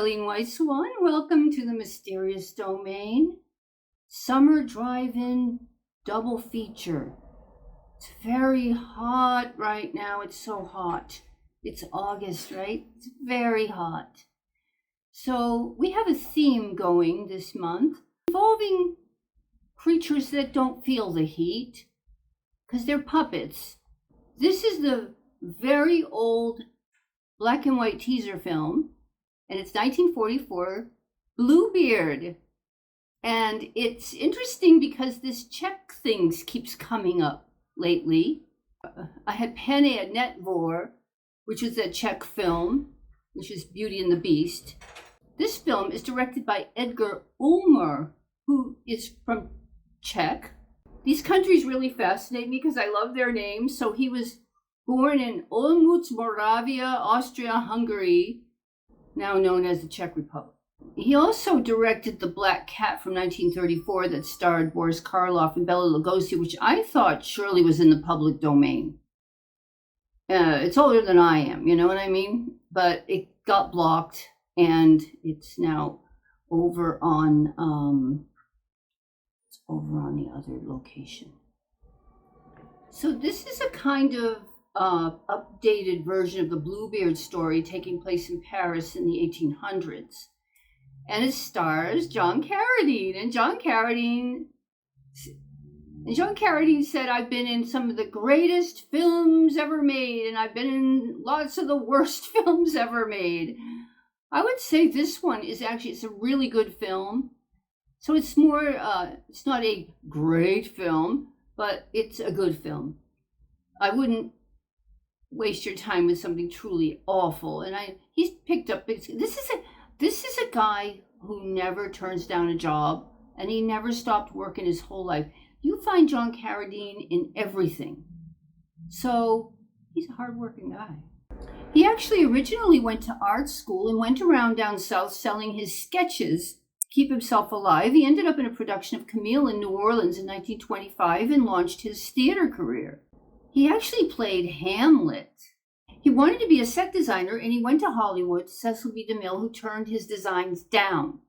Eileen White Swan. Welcome to the Mysterious Domain. Summer drive-in double feature. It's very hot right now. It's so hot. It's August, right? It's very hot. So we have a theme going this month involving creatures that don't feel the heat because they're puppets. This is the very old black and white teaser film, and it's 1944, Bluebeard. And it's interesting because this Czech thing keeps coming up lately. I had Pane a Netvor, which is a Czech film, which is Beauty and the Beast. This film is directed by Edgar Ulmer, who is from Czech. These countries really fascinate me because I love their names. So he was born in Olmütz, Moravia, Austria-Hungary, now known as the Czech Republic. He also directed The Black Cat from 1934 that starred Boris Karloff and Bela Lugosi, which I thought surely was in the public domain. It's older than I am, you know what I mean? But it got blocked, and it's now over on the other location. So this is a kind of updated version of the Bluebeard story taking place in Paris in the 1800s. And it stars John Carradine. And John Carradine said, I've been in some of the greatest films ever made, and I've been in lots of the worst films ever made. I would say this one is actually, it's a really good film. So it's more, it's not a great film, but it's a good film. I wouldn't waste your time with something truly awful. And he's picked up, this is a guy who never turns down a job, and he never stopped working his whole life. You find John Carradine in everything. So he's a hardworking guy. He actually originally went to art school and went around down south selling his sketches to keep himself alive. He ended up in a production of Camille in New Orleans in 1925 and launched his theater career. He actually played Hamlet. He wanted to be a set designer, and he went to Hollywood to Cecil B. DeMille, who turned his designs down.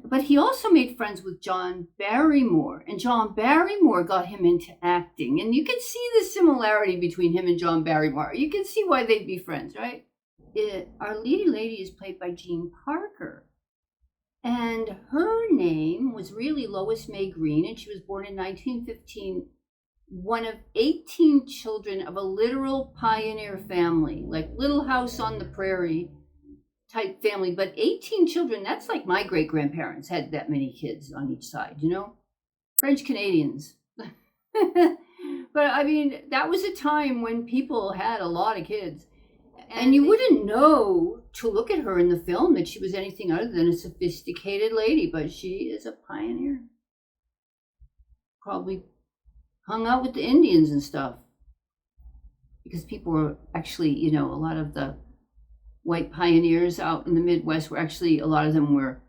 But he also made friends with John Barrymore, and John Barrymore got him into acting. And you can see the similarity between him and John Barrymore. You can see why they'd be friends, right? Our leading lady is played by Jean Parker. And her name was really Lois May Green, and she was born in 1915, one of 18 children of a literal pioneer family, like Little House on the Prairie type family, but 18 children, that's like my great-grandparents had that many kids on each side, you know? French Canadians. But I mean, that was a time when people had a lot of kids. And you wouldn't know to look at her in the film that she was anything other than a sophisticated lady, but she is a pioneer. Probably hung out with the Indians and stuff. Because people were actually, you know, a lot of the white pioneers out in the Midwest were actually, a lot of them were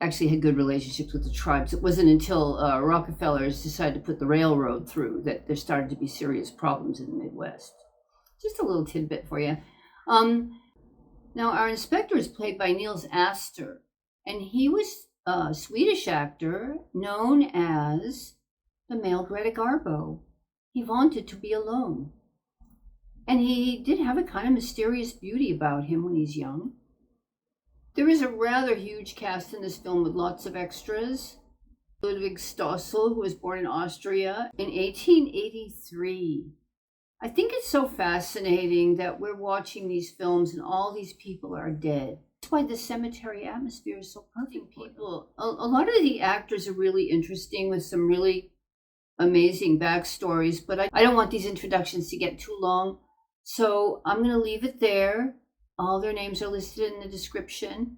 actually had good relationships with the tribes. It wasn't until Rockefellers decided to put the railroad through that there started to be serious problems in the Midwest. Just a little tidbit for you. Now, our inspector is played by Nils Asther, and he was a Swedish actor known as the male Greta Garbo. He wanted to be alone. And he did have a kind of mysterious beauty about him when he's young. There is a rather huge cast in this film with lots of extras. Ludwig Stossel, who was born in Austria in 1883. I think it's so fascinating that we're watching these films and all these people are dead. That's why the cemetery atmosphere is so perfect. People, a lot of the actors are really interesting with some really amazing backstories, but I don't want these introductions to get too long. So I'm going to leave it there. All their names are listed in the description.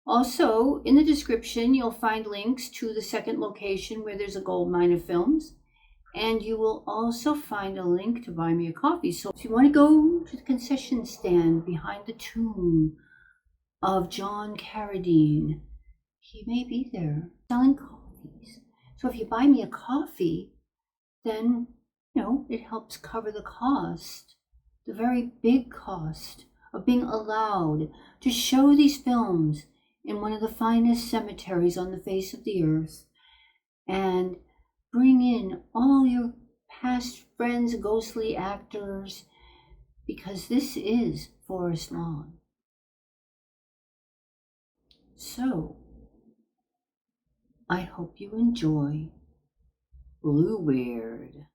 Also, in the description, you'll find links to the second location where there's a gold mine of films. And you will also find a link to buy me a coffee. So if you want to go to the concession stand behind the tomb of John Carradine, he may be there selling coffees. So if you buy me a coffee, then, you know, it helps cover the cost, the very big cost of being allowed to show these films in one of the finest cemeteries on the face of the earth and bring in all your past friends, ghostly actors, because this is Forest Lawn. So, I hope you enjoy Bluebeard.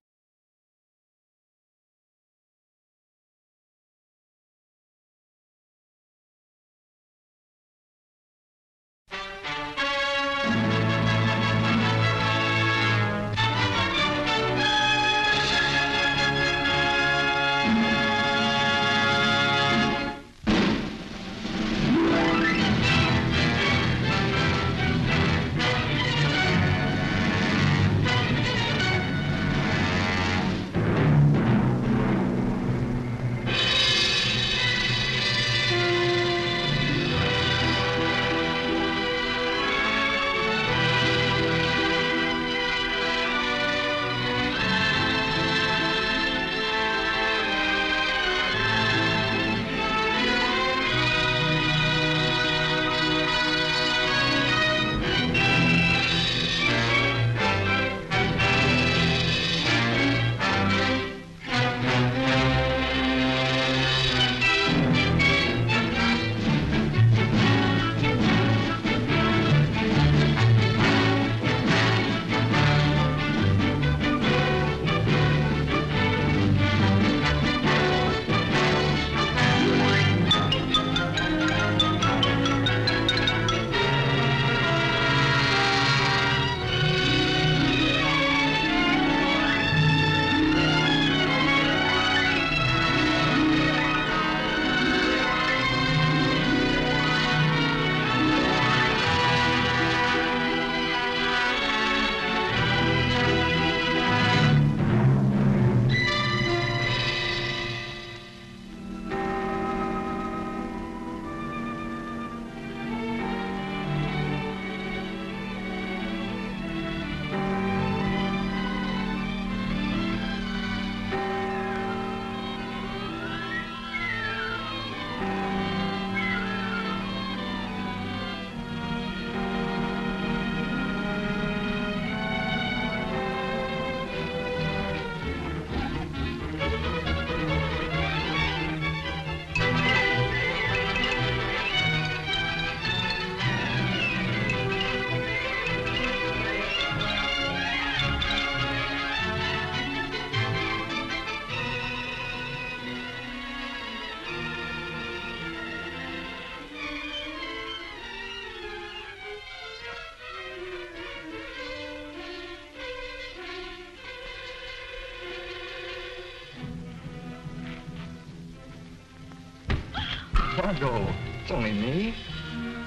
Margot, it's only me.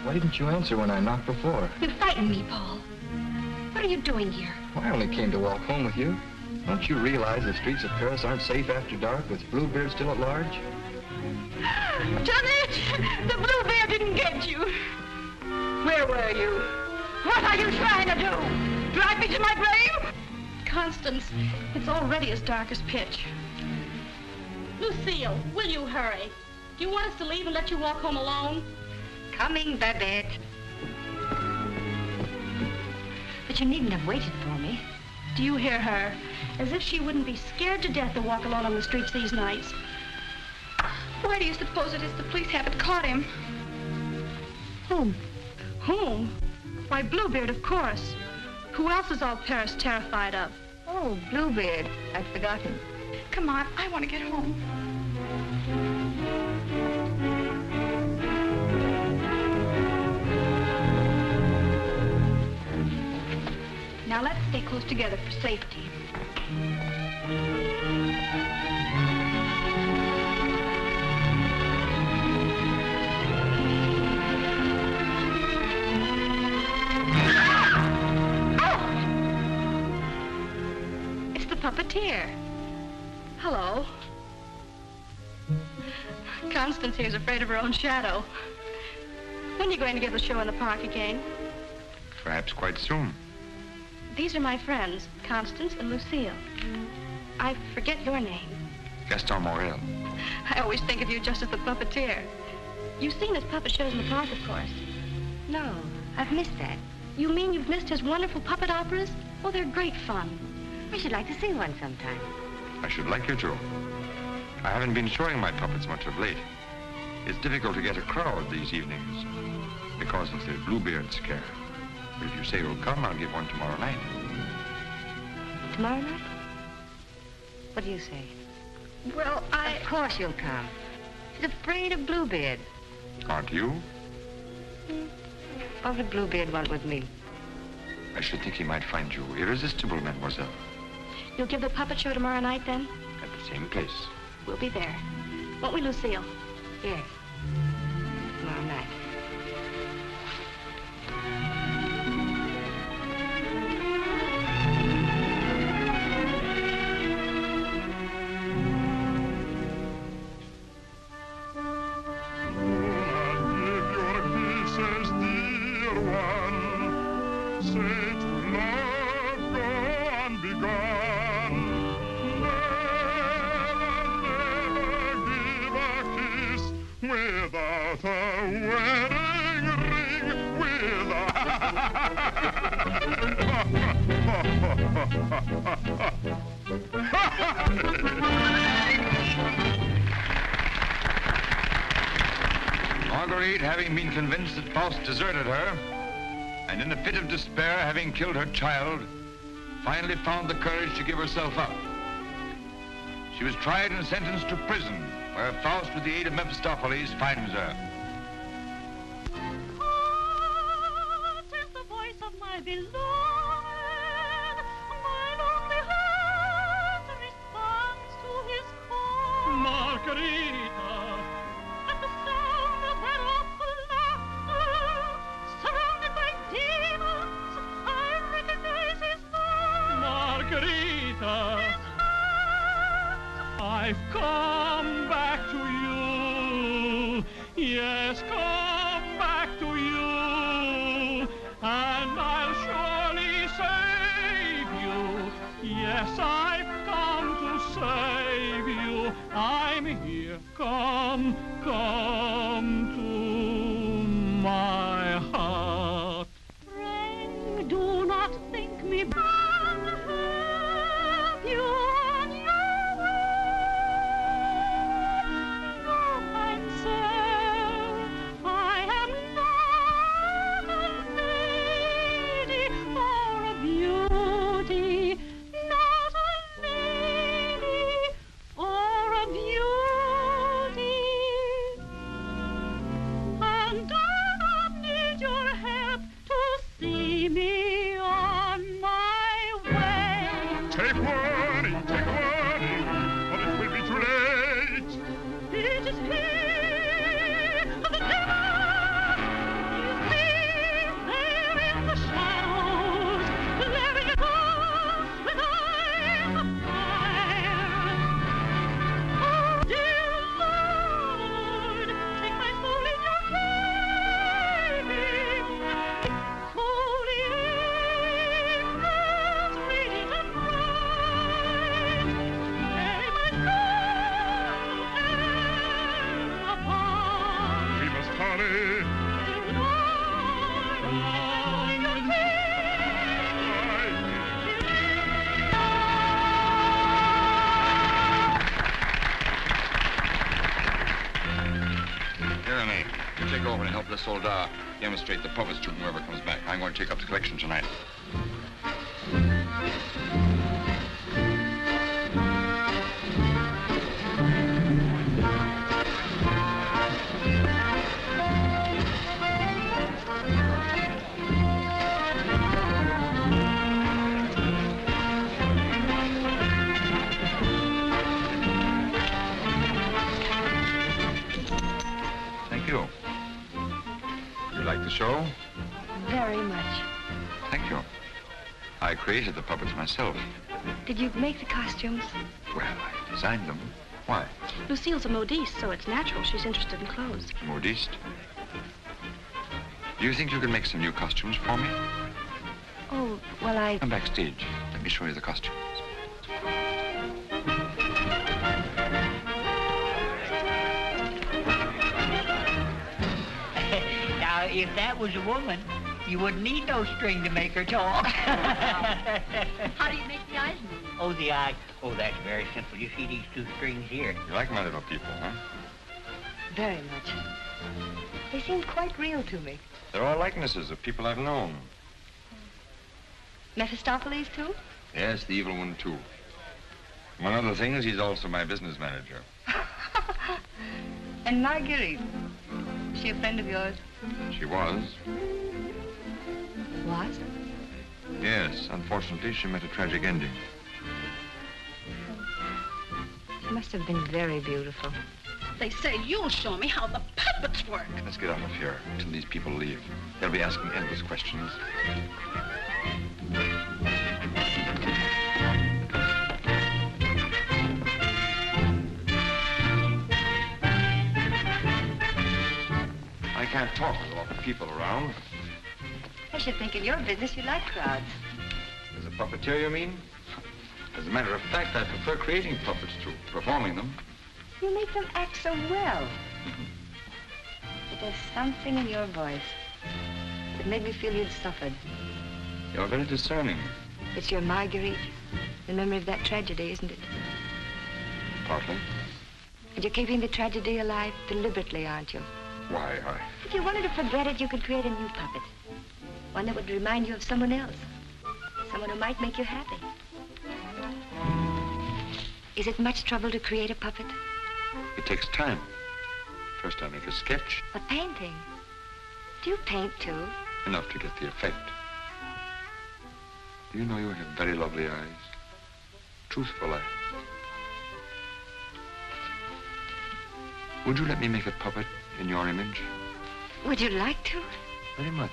Why didn't you answer when I knocked before? You frightened me, Paul. What are you doing here? I only came to walk home with you. Don't you realize the streets of Paris aren't safe after dark with Bluebeard still at large? Johnny, the Bluebeard didn't get you. Where were you? What are you trying to do? Drive me to my grave? Constance, it's already as dark as pitch. Lucille, will you hurry? Do you want us to leave and let you walk home alone? Coming, Babette. But you needn't have waited for me. Do you hear her? As if she wouldn't be scared to death to walk alone on the streets these nights. Why do you suppose it is the police haven't caught him? Whom? Whom? Why, Bluebeard, of course. Who else is all Paris terrified of? Oh, Bluebeard. I'd forgotten. Come on, I want to get home. Now let's stay close together for safety. It's the Puppeteer. Hello. Constance here's afraid of her own shadow. When are you going to give the show in the park again? Perhaps quite soon. These are my friends, Constance and Lucille. I forget your name. Gaston Morel. I always think of you just as the puppeteer. You've seen his puppet shows in the park, of course. No, I've missed that. You mean you've missed his wonderful puppet operas? Oh, they're great fun. I should like to see one sometime. I should like you to. I haven't been showing my puppets much of late. It's difficult to get a crowd these evenings because of the Bluebeard scare. But if you say you'll come, I'll give one tomorrow night. Tomorrow night? What do you say? Well, Of course you'll come. She's afraid of Bluebeard. Aren't you? What would Bluebeard want with me? I should think he might find you irresistible, mademoiselle. You'll give the puppet show tomorrow night, then? At the same place. We'll be there. Won't we, Lucille? Yes. Tomorrow night. Without a wedding ring, Marguerite, having been convinced that Faust deserted her, and in a fit of despair, having killed her child, finally found the courage to give herself up. She was tried and sentenced to prison, where Faust, with the aid of Mephistopheles, finds her. What is the voice of my beloved? My lonely heart responds to his call. Margarita, At the sound of that awful laughter, surrounded by demons, I recognize his voice. Margarita, I've come back to you. Yes, come back to you. And I'll surely save you. Yes, I've come to save you. I'm here. Come to my heart. Pray do not think me bound to have you on your way. No, kind sir, I am not a lady or a beauty, not a lady or a beauty. And I need your help to see me on my way. Take warning, but it will be too late. It is he, the devil. He is there in the shadows, glaring at us with eyes of fire. Oh, dear Lord, take my soul in your keeping. Holy angels, radiant and bright, carry my soul upon. We must hurry. Jeremy, you take over and help the soldat demonstrate the puppets to whoever comes back. I'm going to take up the collection tonight. Thank you. You like the show? Very much. Thank you. I created the puppets myself. Did you make the costumes? Well, I designed them. Why? Lucille's a modiste, so it's natural she's interested in clothes. Modiste. Do you think you can make some new costumes for me? Oh, well, I... Come backstage. Let me show you the costumes. if that was a woman, you wouldn't need no string to make her talk. How do you make the eyes move? Oh, the eye. Oh, that's very simple. You see these two strings here? You like my little people, huh? Very much. They seemed quite real to me. They're all likenesses of people I've known. Mephistopheles, too? Yes, the evil one, too. Among other things, he's also my business manager. And Marguerite. Is she a friend of yours? She was. Was? Yes, unfortunately, she met a tragic ending. She must have been very beautiful. They say you'll show me how the puppets work. Let's get out of here until these people leave. They'll be asking endless questions. I can't talk with a lot of people around. I should think in your business you like crowds. As a puppeteer, you mean? As a matter of fact, I prefer creating puppets to performing them. You make them act so well. But there's something in your voice that made me feel you'd suffered. You're very discerning. It's your Marguerite, the memory of that tragedy, isn't it? Partly. And you're keeping the tragedy alive deliberately, aren't you? Why, If you wanted to forget it, you could create a new puppet. One that would remind you of someone else. Someone who might make you happy. Is it much trouble to create a puppet? It takes time. First I make a sketch. A painting? Do you paint, too? Enough to get the effect. Do you know you have very lovely eyes? Truthful eyes. Would you let me make a puppet in your image? Would you like to? Very much.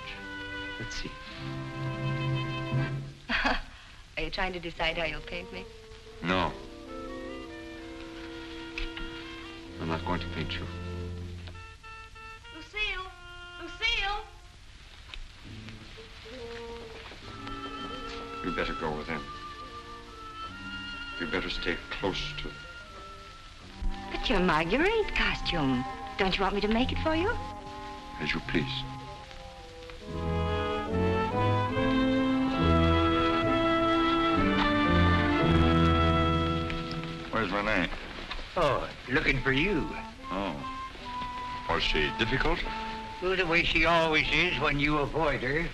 Let's see. Are you trying to decide how you'll paint me? No. I'm not going to paint you. Lucille! Lucille! You better go with him. You better stay close to... But your Marguerite costume. Don't you want me to make it for you? As you please. Where's Renee? Oh, looking for you. Oh. Was she difficult? Well, the way she always is when you avoid her.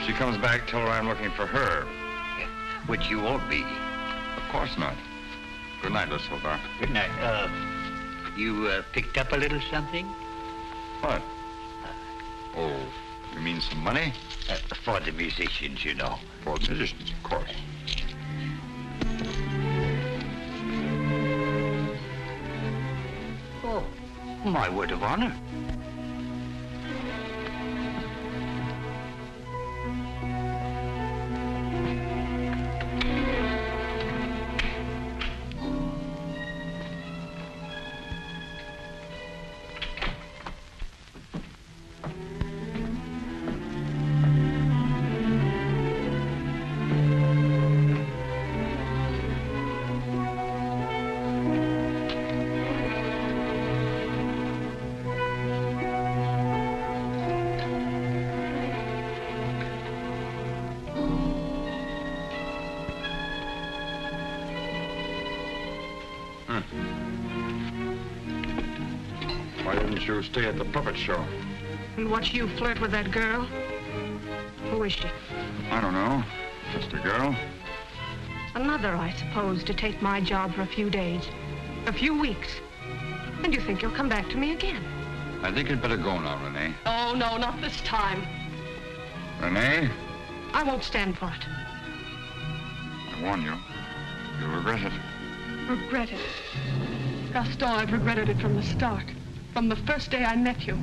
She comes back, tell her I'm looking for her. Which you won't be. Of course not. Good night, Miss Hobart. Good night. You picked up a little something? What? Oh, you mean some money? For the musicians, you know. For the musicians, of course. Oh, my word of honor. Why didn't you stay at the puppet show? And watch you flirt with that girl? Who is she? I don't know. Just a girl. Another, I suppose, to take my job for a few days. A few weeks. And you think you'll come back to me again? I think you'd better go now, Renee. Oh, no, not this time. Renee, I won't stand for it. I warn you. You'll regret it. Regret it. Gaston, I've regretted it from the start. From the first day I met you.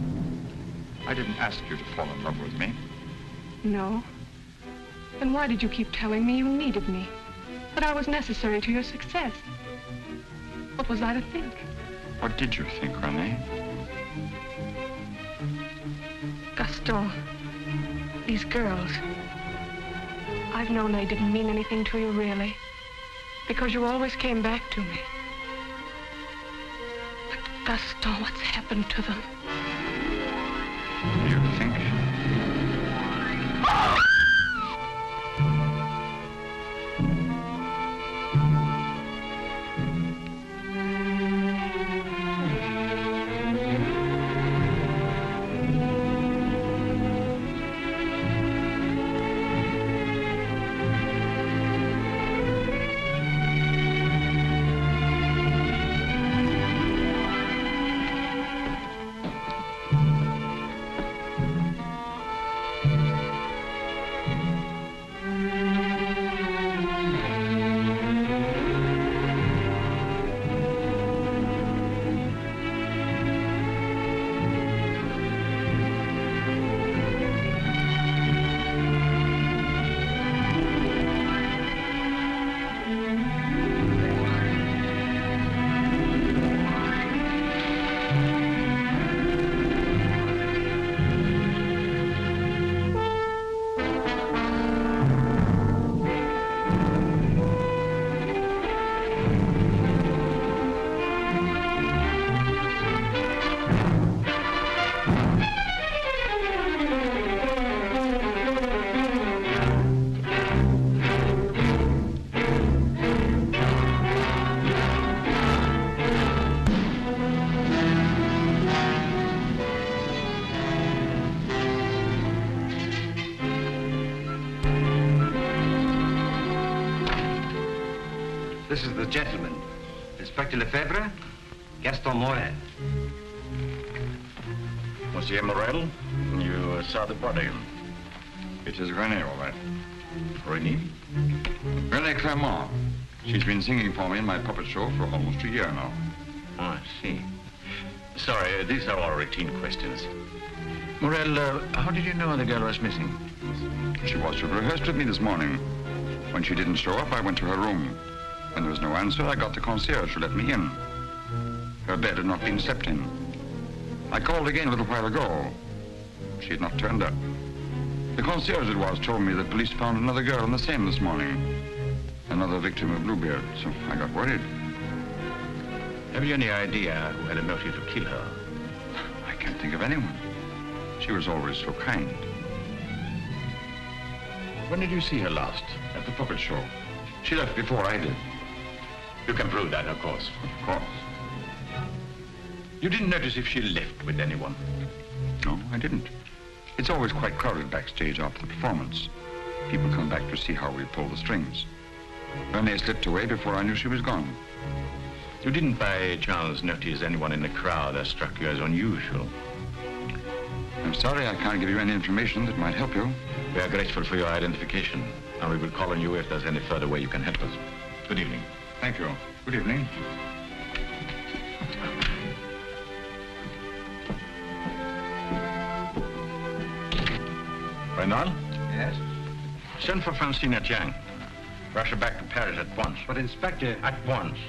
I didn't ask you to fall in love with me. No. Then why did you keep telling me you needed me? That I was necessary to your success? What was I to think? What did you think, Renee? Gaston, these girls, I've known they didn't mean anything to you, really. Because you always came back to me. But Gaston, what's happened to them? You This is the gentleman. Inspector Lefebvre, Gaston Morel. Monsieur Morel, you saw the body. It is Renée, all right. Renée? Renée Clermont. She's been singing for me in my puppet show for almost a year now. Oh, I see. Sorry, these are all routine questions. Morel, how did you know the girl was missing? She was to have rehearsed with me this morning. When she didn't show up, I went to her room. When there was no answer, I got the concierge to let me in. Her bed had not been slept in. I called again a little while ago. She had not turned up. The concierge it was told me that police found another girl in the Seine this morning. Another victim of Bluebeard, so I got worried. Have you any idea who had a motive to kill her? I can't think of anyone. She was always so kind. When did you see her last? At the puppet show. She left before I did. You can prove that, of course. Of course. You didn't notice if she left with anyone? No, I didn't. It's always quite crowded backstage after the performance. People come back to see how we pull the strings. Renée slipped away before I knew she was gone. You didn't by chance notice anyone in the crowd that struck you as unusual? I'm sorry I can't give you any information that might help you. We are grateful for your identification, and we will call on you if there's any further way you can help us. Good evening. Thank you. Good evening. Reynald? Yes? Send for Francine Etienne. Rush her back to Paris at once. But, Inspector... At once.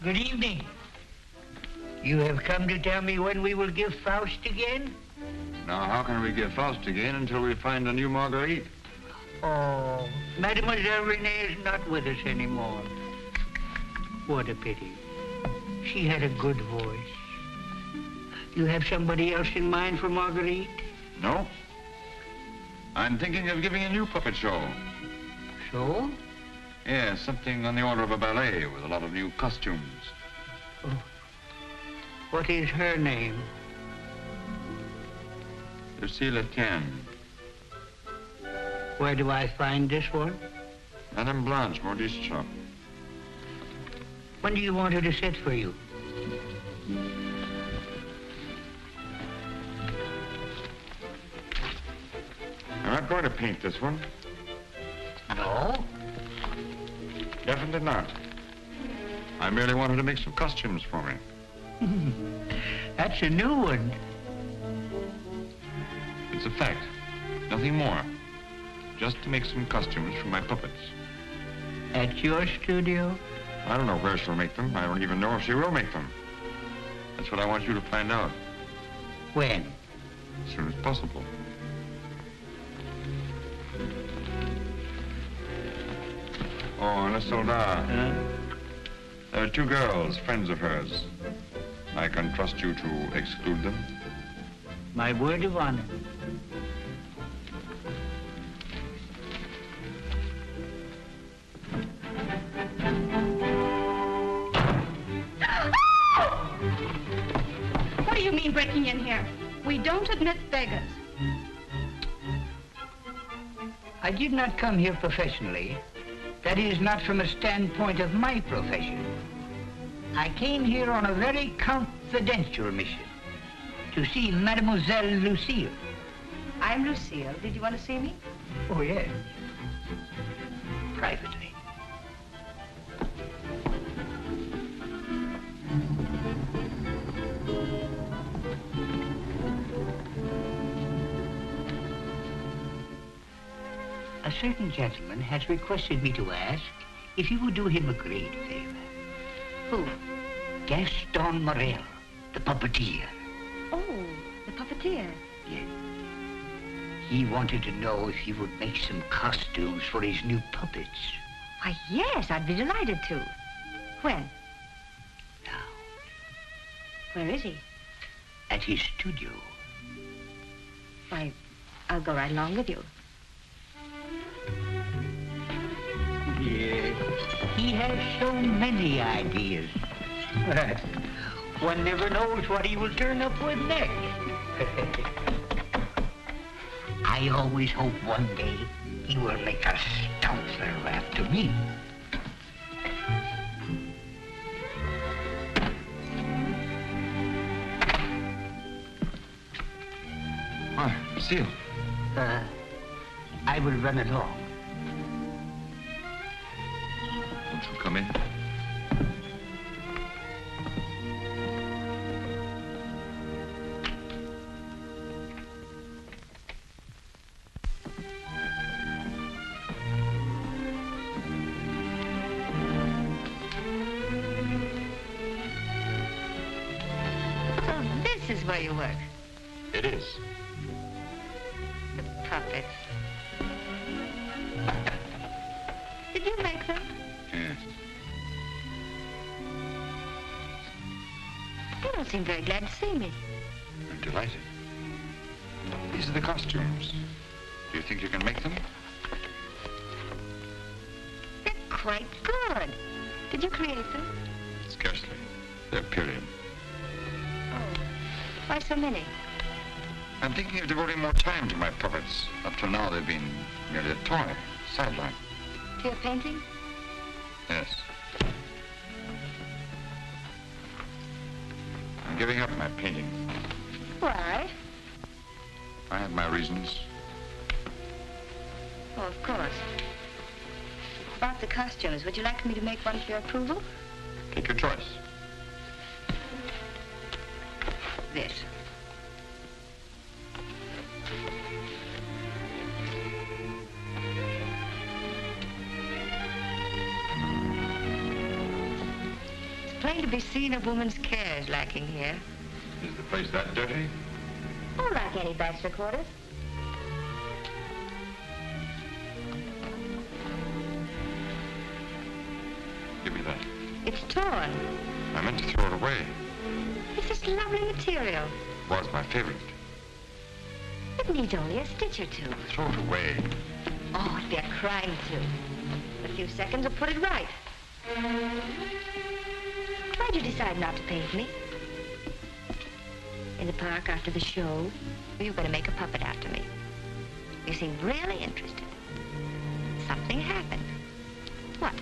Good evening. You have come to tell me when we will give Faust again? Now, how can we give Faust again until we find a new Marguerite? Oh, Mademoiselle Renée is not with us anymore. What a pity. She had a good voice. You have somebody else in mind for Marguerite? No. I'm thinking of giving a new puppet show. So? Yes, something on the order of a ballet with a lot of new costumes. Oh. What is her name? Lucille Etienne. Where do I find this one? Madame Blanche, Maurice shop. When do you want her to sit for you? I'm not going to paint this one. No? Definitely not. I merely wanted to make some costumes for me. That's a new one. It's a fact. Nothing more. Just to make some costumes for my puppets. At your studio? I don't know where she'll make them. I don't even know if she will make them. That's what I want you to find out. When? As soon as possible. Oh, and a soldat. There are two girls, friends of hers. I can trust you to exclude them? My word of honor. What do you mean breaking in here? We don't admit beggars. I did not come here professionally. That is, not from a standpoint of my profession. I came here on a very confidential mission to see Mademoiselle Lucille. I'm Lucille. Did you want to see me? Oh, yes. Privately. A certain gentleman has requested me to ask if you would do him a great favor. Who? Gaston Morel, the puppeteer. Oh, the puppeteer. Yes. He wanted to know if you would make some costumes for his new puppets. Why, yes, I'd be delighted to. When? Now, Where is he? at his studio. Why, I'll go right along with you. Yes. He has so many ideas. One never knows what he will turn up with next. I always hope one day he will make a Stoutler after me. Why, Seal? I will run along. Won't you come in? So this is where you work. It is. The puppets. Did you make them? Yes. You don't seem very glad to see me. I'm delighted. These are the costumes. Do you think you can make them? They're quite good. Did you create them? Scarcely. They're period. Oh, why so many? I'm thinking of devoting more time to my puppets. Up till now, they've been merely a toy, sideline. To your painting? Yes. I'm giving up my painting. Why? I have my reasons. Oh, of course. About the costumes, would you like me to make one for your approval? Take your choice. This. It's plain to be seen a woman's care is lacking here. Is the place that dirty? Oh, like any bachelor quarters. Give me that. It's torn. I meant to throw it away. It's this lovely material. It was my favorite. It needs only a stitch or two. Throw it away. Oh, it'd be a crime to. A few seconds will put it right. Why'd you decide not to paint me? In the park after the show, you were going to make a puppet after me. You seemed really interested. Something happened. What?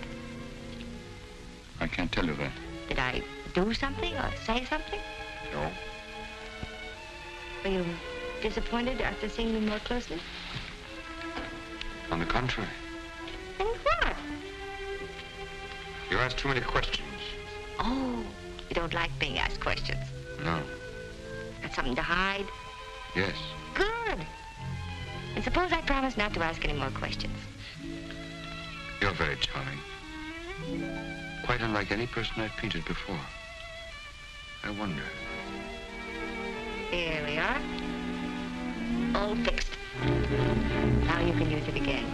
I can't tell you that. Did I do something or say something? No. Were you disappointed after seeing me more closely? On the contrary. And what? You ask too many questions. Oh, you don't like being asked questions. No. Got something to hide? Yes. Good. And suppose I promise not to ask any more questions. You're very charming. Quite unlike any person I've painted before. I wonder. Here we are. All fixed. Now you can use it again.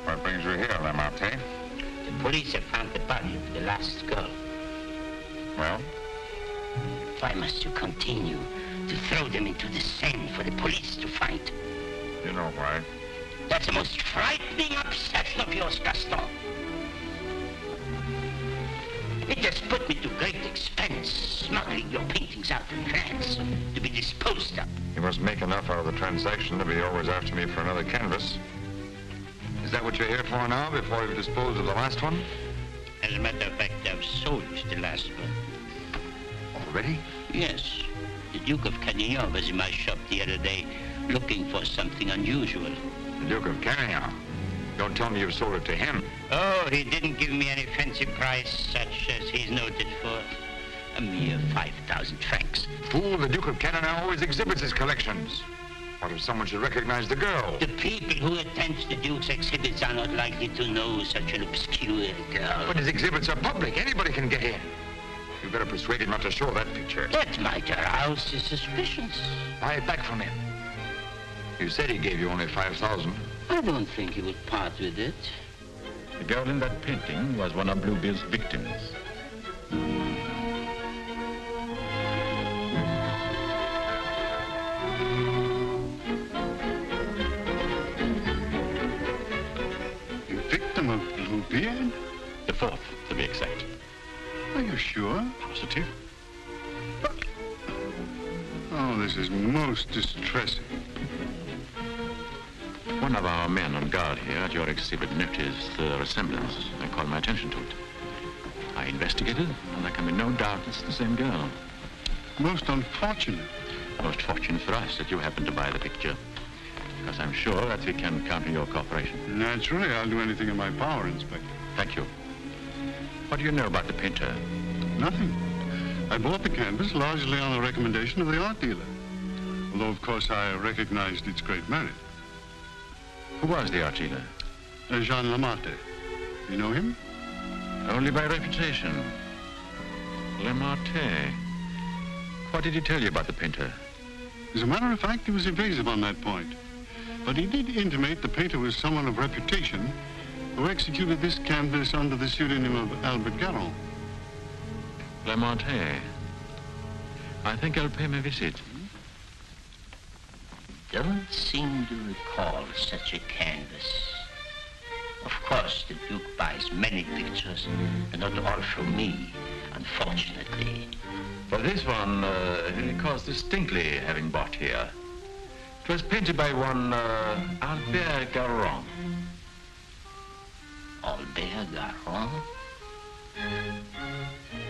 What brings you here, Lamarté? The police have found the body of the last girl. Well? Why must you continue to throw them into the Seine for the police to find? You know why. That's the most frightening obsession of yours, Gaston. It has put me to great expense, smuggling your paintings out in France to be disposed of. You must make enough out of the transaction to be always after me for another canvas. Is that what you're here for now, before you've disposed of the last one? As a matter of fact, I've sold the last one. Already? Yes. The Duke of Carradine was in my shop the other day looking for something unusual. The Duke of Carradine? Don't tell me you've sold it to him. Oh, he didn't give me any fancy price such as he's noted for. A mere 5,000 francs. Fool, the Duke of Carradine always exhibits his collections. What if someone should recognize the girl? The people who attend the Duke's exhibits are not likely to know such an obscure girl. But his exhibits are public. Anybody can get in. You better persuade him not to show that picture. That might arouse his suspicions. Buy it back from him. You said he gave you only 5,000. I don't think he would part with it. The girl in that painting was one of Bluebeard's victims. A victim of Bluebeard? The fourth, to be exact. Are you sure? Positive. Oh, this is most distressing. One of our men on guard here at your exhibit noticed the resemblance and called my attention to it. I investigated, and there can be no doubt it's the same girl. Most unfortunate. Most fortunate for us that you happened to buy the picture, because I'm sure that we can count on your cooperation. Naturally, I'll do anything in my power, Inspector. Thank you. What do you know about the painter? Nothing. I bought the canvas largely on the recommendation of the art dealer. Although, of course, I recognized its great merit. Who was the art dealer? Jean Lamarté. You know him? Only by reputation. Lamarté. What did he tell you about the painter? As a matter of fact, he was evasive on that point. But he did intimate the painter was someone of reputation who executed this canvas under the pseudonym of Albert Garron. Lamarté. I think I'll pay him a visit. Don't seem to recall such a canvas. Of course, the Duke buys many pictures, and not all from me, unfortunately. For this one, he recalls distinctly having bought here. It was painted by one Albert Garron. Albert Garron?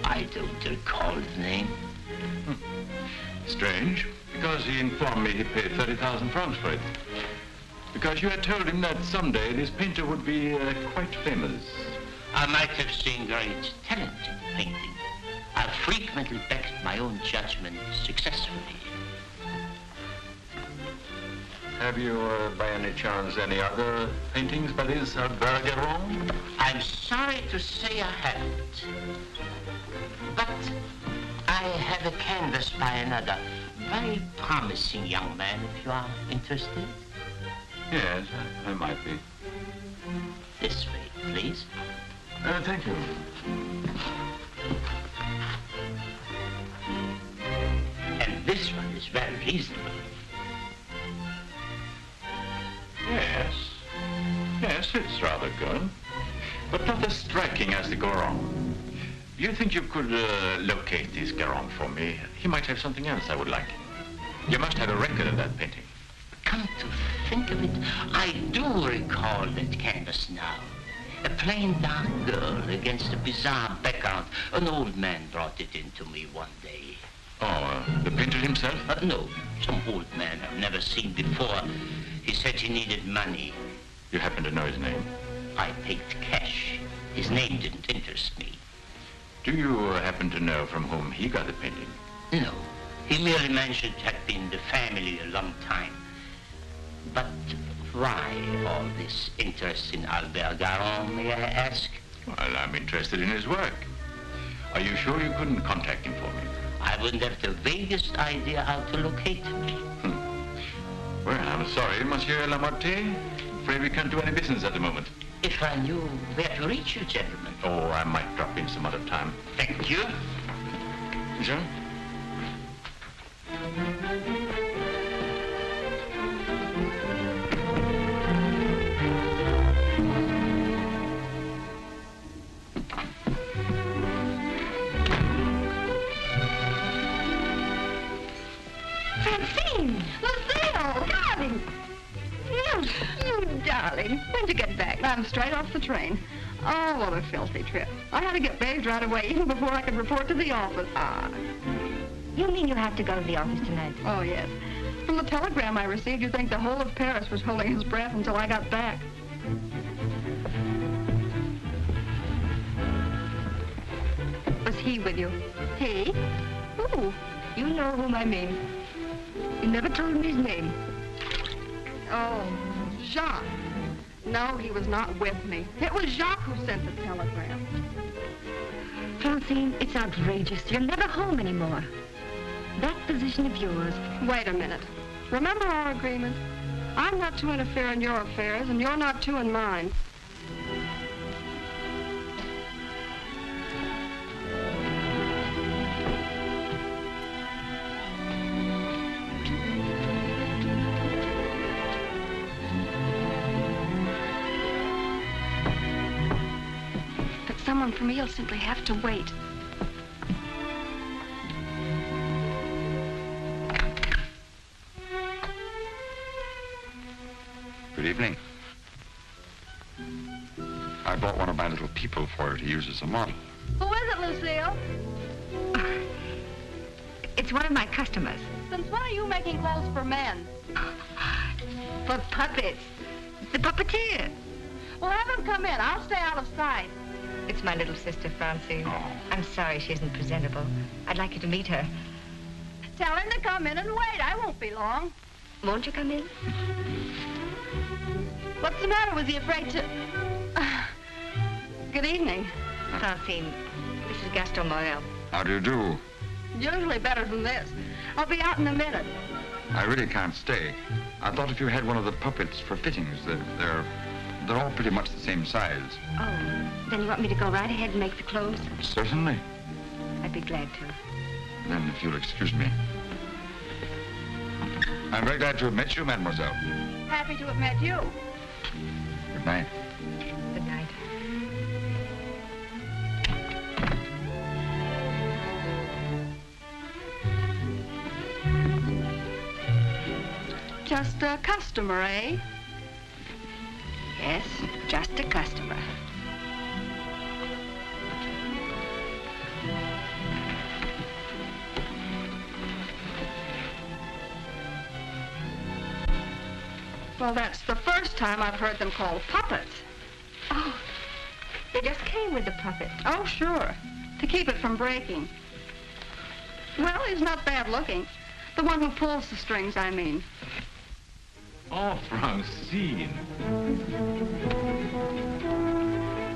I don't recall the name. Strange, because he informed me he paid 30,000 francs for it. Because you had told him that someday this painter would be quite famous. I might have seen great talent in painting. I've frequently backed my own judgment successfully. Have you, by any chance, any other paintings by this Albert Garron? I'm sorry to say I haven't. But I have a canvas by another very promising young man, if you are interested. Yes, I might be. This way, please. Thank you. And this one is very reasonable. Yes. Yes, it's rather good. But not as striking as the Garron. Do you think you could locate this Garron for me? He might have something else I would like. You must have a record of that painting. Come to think of it, I do recall that canvas now. A plain dark girl against a bizarre background. An old man brought it in to me one day. Oh, the painter himself? No, some old man I've never seen before. He said he needed money. You happen to know his name? I paid cash. His name didn't interest me. Do you happen to know from whom he got the painting? No. He merely mentioned it had been the family a long time. But why all this interest in Albert Garron, may I ask? Well, I'm interested in his work. Are you sure you couldn't contact him for me? I wouldn't have the vaguest idea how to locate him. Well, I'm sorry, Monsieur Lamarté. Afraid we can't do any business at the moment. If I knew where to reach you, gentlemen. Oh, I might drop in some other time. Thank you. Sure. Lucille, darling. You darling. When'd you get back? I'm straight off the train. Oh, what a filthy trip. I had to get bathed right away, even before I could report to the office. You mean you have to go to the office tonight? Oh, yes. From the telegram I received, you'd think the whole of Paris was holding his breath until I got back. Was he with you? He? Who? You know whom I mean. You never told me his name. Oh, Jacques. No, he was not with me. It was Jacques who sent the telegram. Francine, it's outrageous. You're never home anymore. That position of yours. Wait a minute. Remember our agreement? I'm not to interfere in your affairs, and you're not to in mine. But someone for me will simply have to wait. Good evening. I bought one of my little people for her to use as a model. Who is it, Lucille? It's one of my customers. Since when are you making clothes for men? For puppets. The Puppeteer. Well, have him come in. I'll stay out of sight. It's my little sister, Francine. Oh. I'm sorry she isn't presentable. I'd like you to meet her. Tell him to come in and wait. I won't be long. Won't you come in? What's the matter? Was he afraid to... Good evening. Francine, this is Gaston Morel. How do you do? Usually better than this. I'll be out in a minute. I really can't stay. I thought if you had one of the puppets for fittings, they're all pretty much the same size. Oh, then you want me to go right ahead and make the clothes? Certainly. I'd be glad to. Then, if you'll excuse me. I'm very glad to have met you, mademoiselle. Happy to have met you. Good night. Good night. Just a customer, eh? Yes, just a customer. Well, that's the first time I've heard them called puppets. Oh, they just came with the puppet. Oh, sure. To keep it from breaking. Well, he's not bad looking. The one who pulls the strings, I mean. Oh, Francine.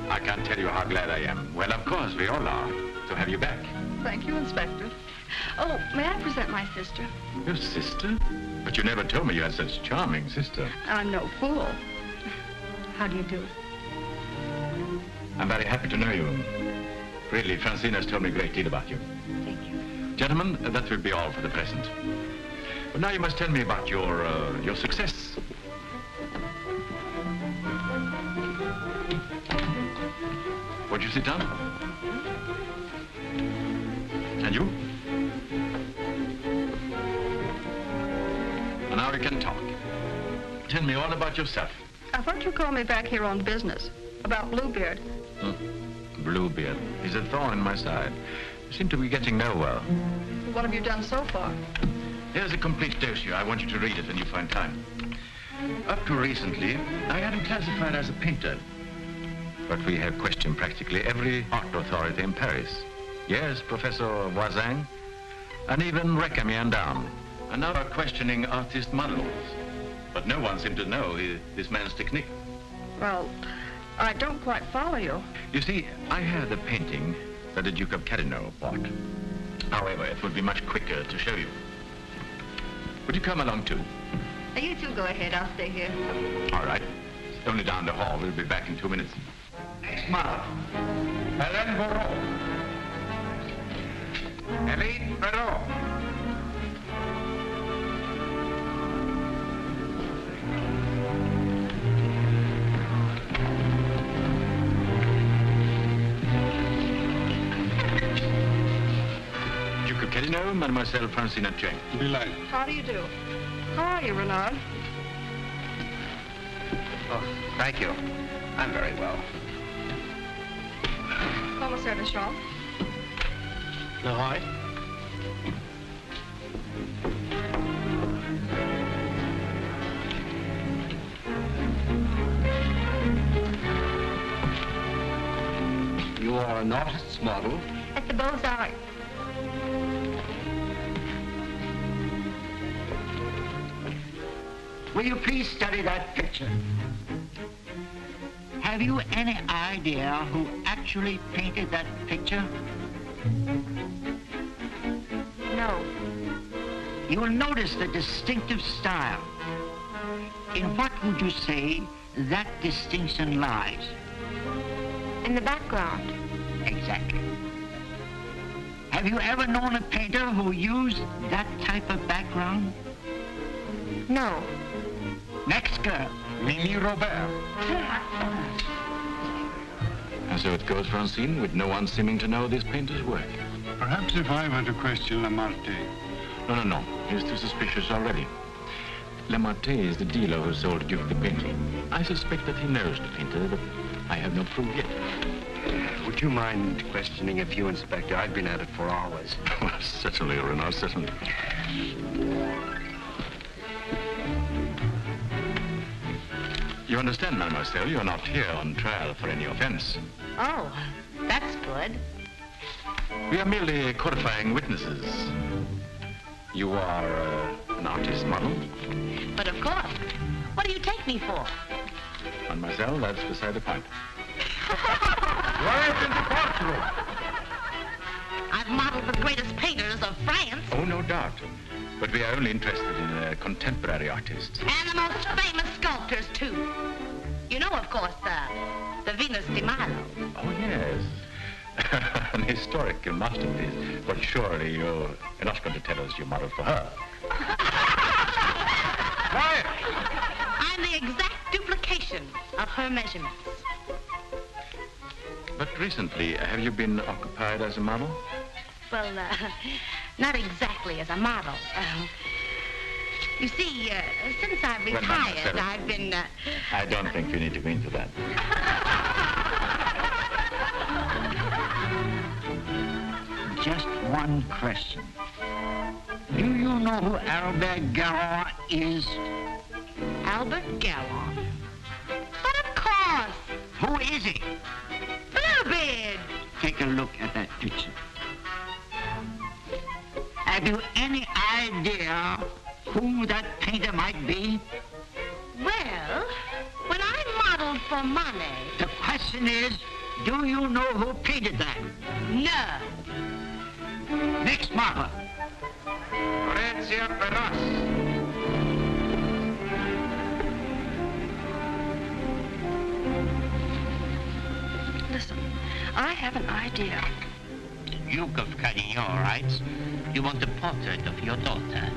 I can't tell you how glad I am. Well, of course, we all are, to have you back. Thank you, Inspector. Oh, may I present my sister? Your sister? But you never told me you had such a charming sister. I'm no fool. How do you do? I'm very happy to know you. Really, Francine has told me a great deal about you. Thank you. Gentlemen, that will be all for the present. But now you must tell me about your success. Won't you sit down? And you? And now we can talk. Tell me all about yourself. I thought you called me back here on business. About Bluebeard. Bluebeard. He's a thorn in my side. You seem to be getting nowhere. What have you done so far? Here's a complete dossier. I want you to read it when you find time. Up to recently, I had him classified as a painter. But we have questioned practically every art authority in Paris. Yes, Professor Voisin, and even Recamier and down. And now we're questioning artist models. But no one seemed to know this man's technique. Well, I don't quite follow you. You see, I had the painting that the Duke of Carradine bought. However, it would be much quicker to show you. Would you come along too? You two go ahead. I'll stay here. All right. It's only down the hall. We'll be back in 2 minutes. Next model. Hélène Bourreau. Hélène Bourreau. Duke of Carradine, Mademoiselle Francine Jane. Delighted. How do you do? How are you, Renard? Oh, thank you. I'm very well. Commissaire de Champ. Leroy? You are an artist's model? At the Beaux-Arts. will you please study that picture? Have you any idea who actually painted that picture? No. You will notice the distinctive style. In what would you say that distinction lies? In the background. Exactly. Have you ever known a painter who used that type of background? No. Next girl. Mimi Robert. And so it goes for unseen, with no one seeming to know this painter's work. Perhaps if I were to question Lamartine. No. He's too suspicious already. Lamartine is the dealer who sold Duke the painting. I suspect that he knows the painter, but I have no proof yet. Would you mind questioning a few, Inspector? I've been at it for hours. Certainly, Renard, certainly. You understand, mademoiselle, you're not here on trial for any offense. Oh, that's good. We are merely qualifying witnesses. You are an artist model? But of course. What do you take me for? Mademoiselle, that's beside the point. Right in the courtroom. I've modeled the greatest painters of France. Oh, no doubt. But we are only interested in contemporary artists. And the most famous sculptors, too. You know, of course, the Venus de Milo. Oh, yes. An historical masterpiece. But surely you're not going to tell us you modeled for her. Quiet! I'm the exact duplication of her measurements. But recently, have you been occupied as a model? Well, not exactly as a model. You see, since I've retired, I've been... I don't think you need to go into that. Just one question. Do you know who Albert Garon is? Albert Garon? But of course! Who is he? Bluebeard! Take a look at that picture. Have you any idea who that painter might be? Well, when I modeled for Monet... The question is, do you know who painted that? No. Next model. Florencia Perras. Listen, I have an idea. The Duke of Carradine writes, you want a portrait of your daughter,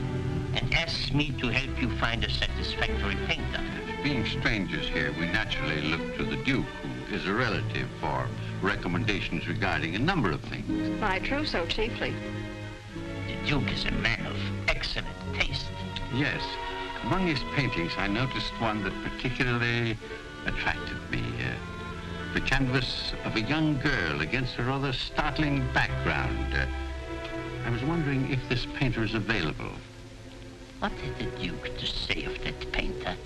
and asks me to help you find a satisfactory painter. Being strangers here, we naturally look to the Duke, who is a relative, for recommendations regarding a number of things. My trousseau chiefly. The Duke is a man of excellent taste. Yes. Among his paintings, I noticed one that particularly attracted me. The canvas of a young girl against a rather startling background. I was wondering if this painter is available. What had the Duke to say of that painter?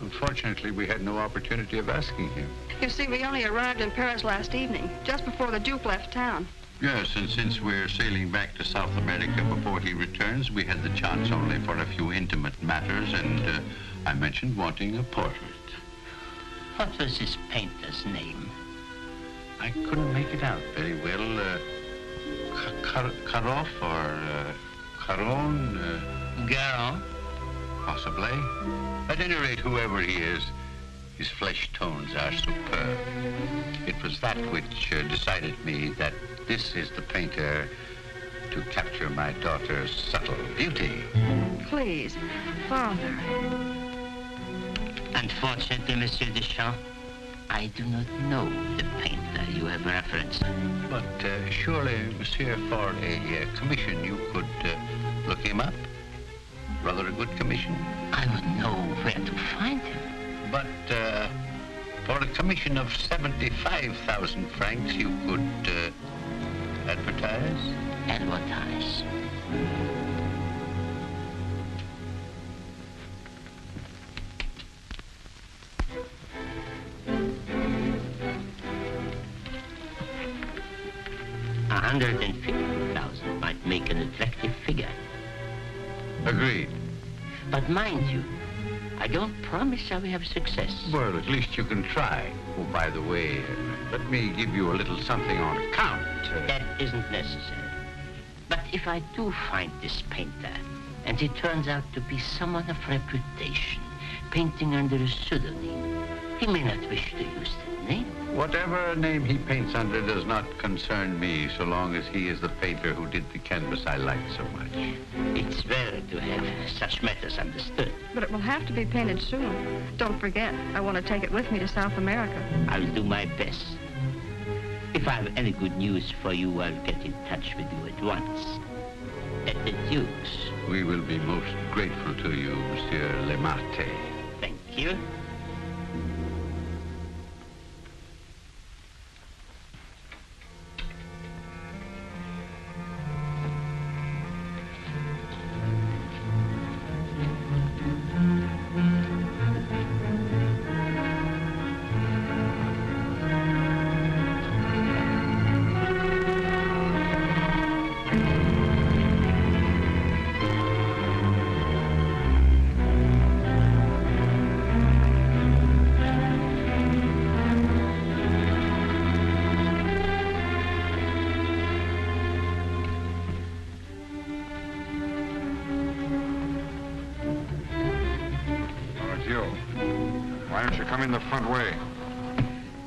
Unfortunately, we had no opportunity of asking him. You see, we only arrived in Paris last evening, just before the Duke left town. Yes, and since we're sailing back to South America before he returns, we had the chance only for a few intimate matters, and I mentioned wanting a portrait. What was this painter's name? I couldn't make it out very well. Karoff or Caron? Garon? Possibly. At any rate, whoever he is, his flesh tones are superb. It was that which decided me that this is the painter to capture my daughter's subtle beauty. Please, Father. Unfortunately, Monsieur Deschamps, I do not know the painter you have referenced. But surely, monsieur, for a commission, you could look him up. Rather a good commission. I would know where to find him. But for a commission of 75,000 francs, you could advertise? Advertise. $150,000 might make an attractive figure. Agreed. But mind you, I don't promise I will have success. Well, at least you can try. Oh, by the way, let me give you a little something on account. That isn't necessary. But if I do find this painter, and he turns out to be someone of reputation, painting under a pseudonym, he may not wish to use that name. Whatever name he paints under does not concern me, so long as he is the painter who did the canvas I like so much. It's well to have such matters understood. But it will have to be painted soon. Don't forget, I want to take it with me to South America. I'll do my best. If I have any good news for you, I'll get in touch with you at once. At the Duke's. We will be most grateful to you, Monsieur Lemarte. Thank you. Come in the front way.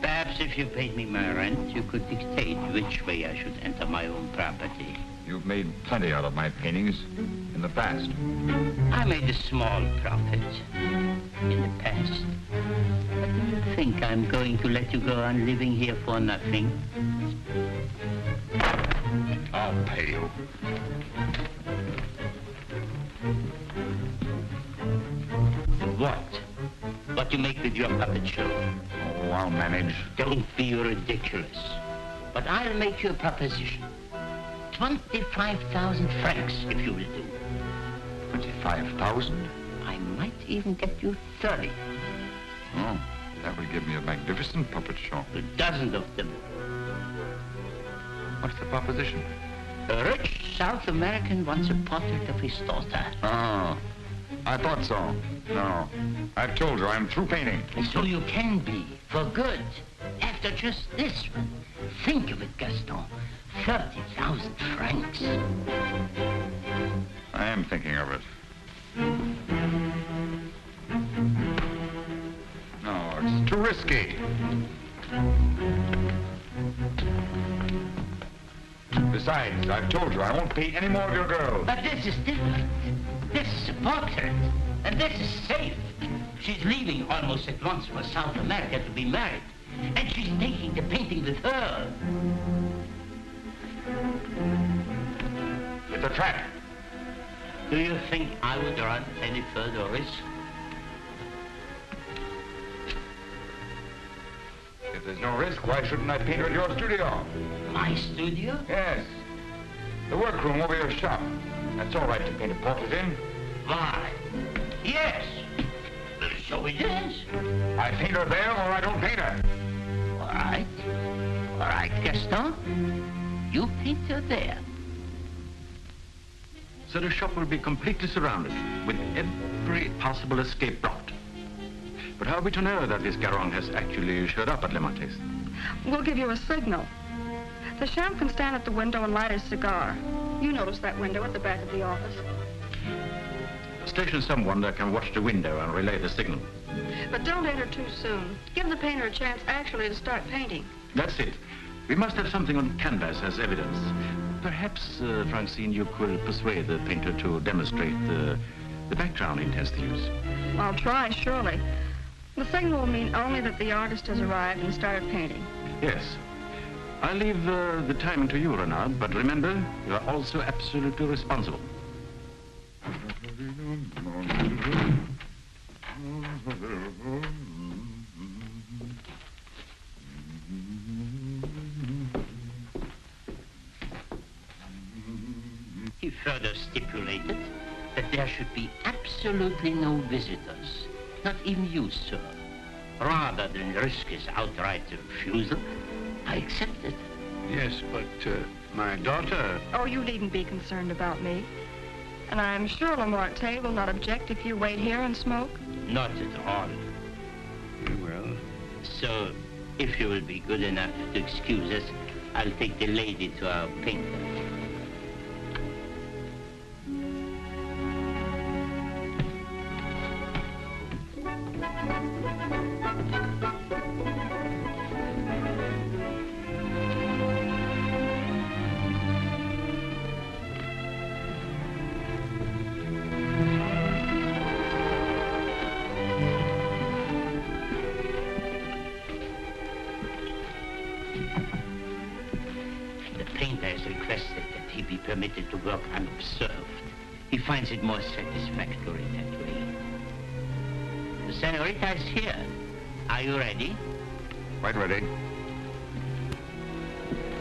Perhaps if you paid me my rent, you could dictate which way I should enter my own property. You've made plenty out of my paintings in the past. I made a small profit in the past. But do you think I'm going to let you go on living here for nothing? I'll pay you. What? What you make with your puppet show? Oh, I'll manage. Don't be ridiculous. But I'll make you a proposition. 25,000 francs, if you will do. 25,000? I might even get you 30. Oh, that would give me a magnificent puppet show. A dozen of them. What's the proposition? A rich South American wants a portrait of his daughter. Oh, I thought so. No, I've told her I'm through painting. So you can be, for good. After just this one. Think of it, Gaston. 30,000 francs. I am thinking of it. No, it's too risky. Besides, I've told you I won't paint any more of your girls. But this is different. This is a portrait, and this is safe. She's leaving almost at once for South America to be married, and she's taking the painting with her. It's a trap. Do you think I would run any further risk? If there's no risk, why shouldn't I paint her at your studio? My studio? Yes. The workroom over your shop. That's all right to paint a portrait in. Why? Yes. So it is. I paint her there or I don't paint her. All right. All right, Gaston. You paint her there. So the shop will be completely surrounded with every possible escape blocked. But how are we to know that this Garron has actually showed up at Le Martes? We'll give you a signal. The chef can stand at the window and light his cigar. You notice that window at the back of the office. Station someone that can watch the window and relay the signal. But don't enter too soon. Give the painter a chance actually to start painting. That's it. We must have something on canvas as evidence. Perhaps, Francine, you could persuade the painter to demonstrate the background he intends to use. I'll try, surely. The signal will mean only that the artist has arrived and started painting. Yes. I'll leave the timing to you, Renard, but remember, you are also absolutely responsible. He further stipulated that there should be absolutely no visitors, not even you, sir. Rather than risk his outright refusal, I accepted. Yes, but my daughter... Oh, you needn't be concerned about me. And I'm sure Lamorte will not object if you wait here and smoke. Not at all. Very well. So, if you will be good enough to excuse us, I'll take the lady to our painter. Permitted to work unobserved. He finds it more satisfactory that way. The senorita is here. Are you ready? Quite ready.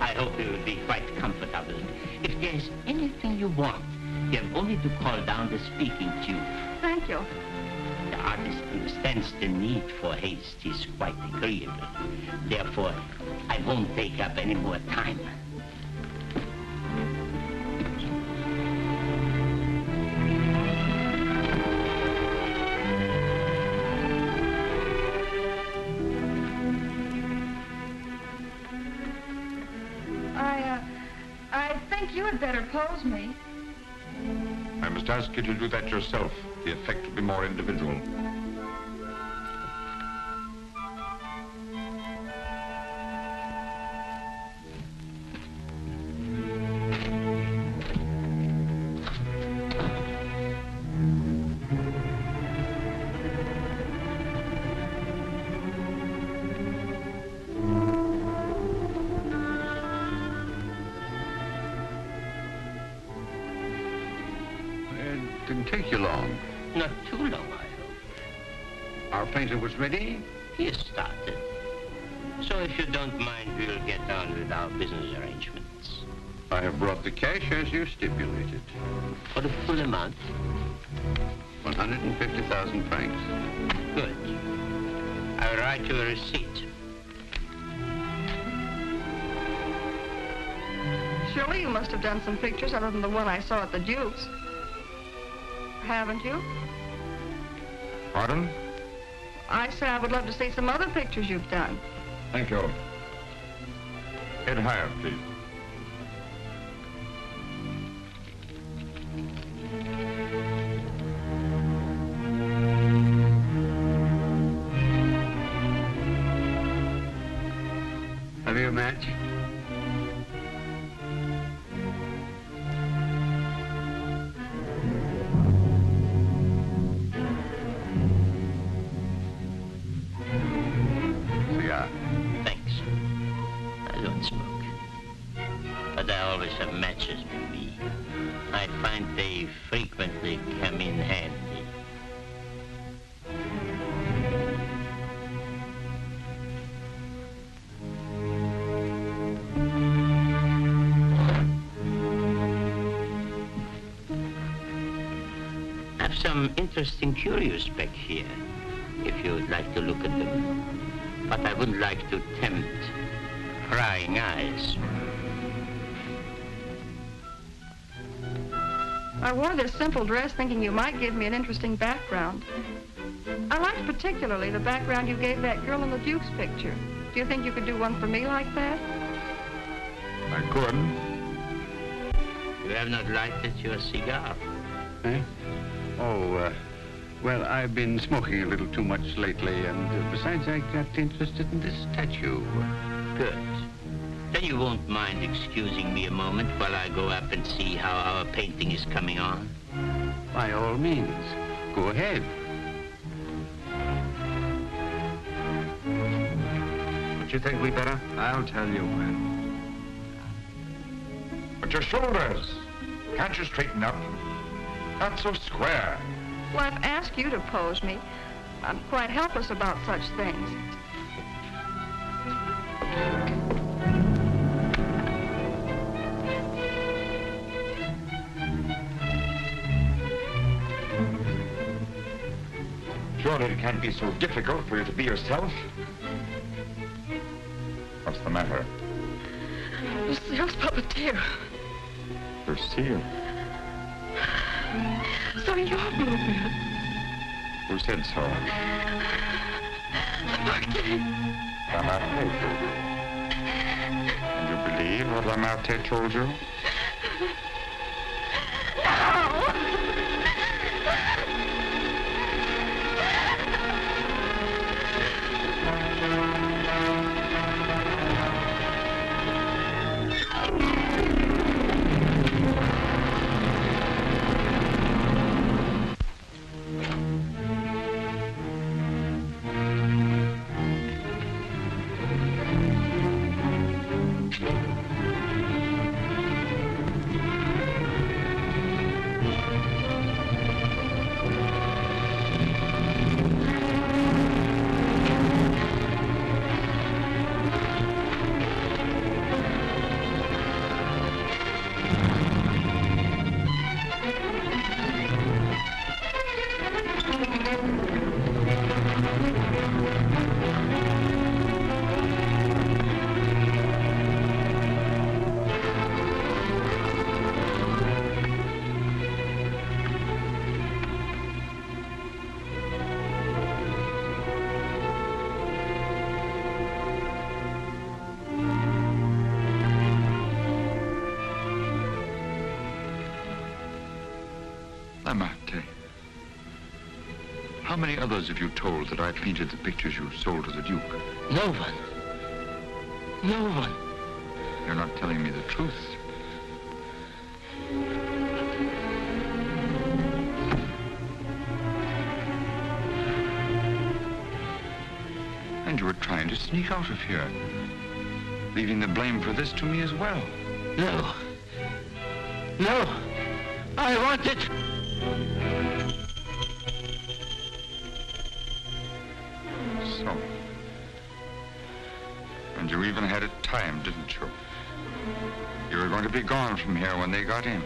I hope you will be quite comfortable. If there is anything you want, you have only to call down the speaking tube. Thank you. The artist understands the need for haste. He's quite agreeable. Therefore, I won't take up any more time. You had better pose me. I must ask you to do that yourself. The effect will be more individual. Take you long. Not too long, I hope. Our painter was ready? He has started. So if you don't mind, we'll get on with our business arrangements. I have brought the cash as you stipulated. For the full amount? 150,000 francs. Good. I'll write you a receipt. Surely you must have done some pictures other than the one I saw at the Duke's. Haven't you? Pardon? I say I would love to see some other pictures you've done. Thank you. Head higher, please. Have you a match? Some interesting curios back here, if you would like to look at them. But I wouldn't like to tempt prying eyes. I wore this simple dress thinking you might give me an interesting background. I liked particularly the background you gave that girl in the Duke's picture. Do you think you could do one for me like that? I could. You have not lighted your cigar. Eh? Oh, well, I've been smoking a little too much lately, and besides, I got interested in this statue. Good. Then you won't mind excusing me a moment while I go up and see how our painting is coming on? By all means. Go ahead. Don't you think we better? I'll tell you when. But your shoulders. Can't you straighten up? Not so square. Well, I've asked you to pose me. I'm quite helpless about such things. Surely it can't be so difficult for you to be yourself. What's the matter? Lucille's puppeteer. Lucille? So you're Bluebeard. Who said so? Lamartine. And you believe what Lamartine told you? Lamartine, how many others have you told that I painted the pictures you sold to the Duke? No one. No one. You're not telling me the truth. And you were trying to sneak out of here, leaving the blame for this to me as well. No. No. I want it. So. And you even had it timed, didn't you? You were going to be gone from here when they got in.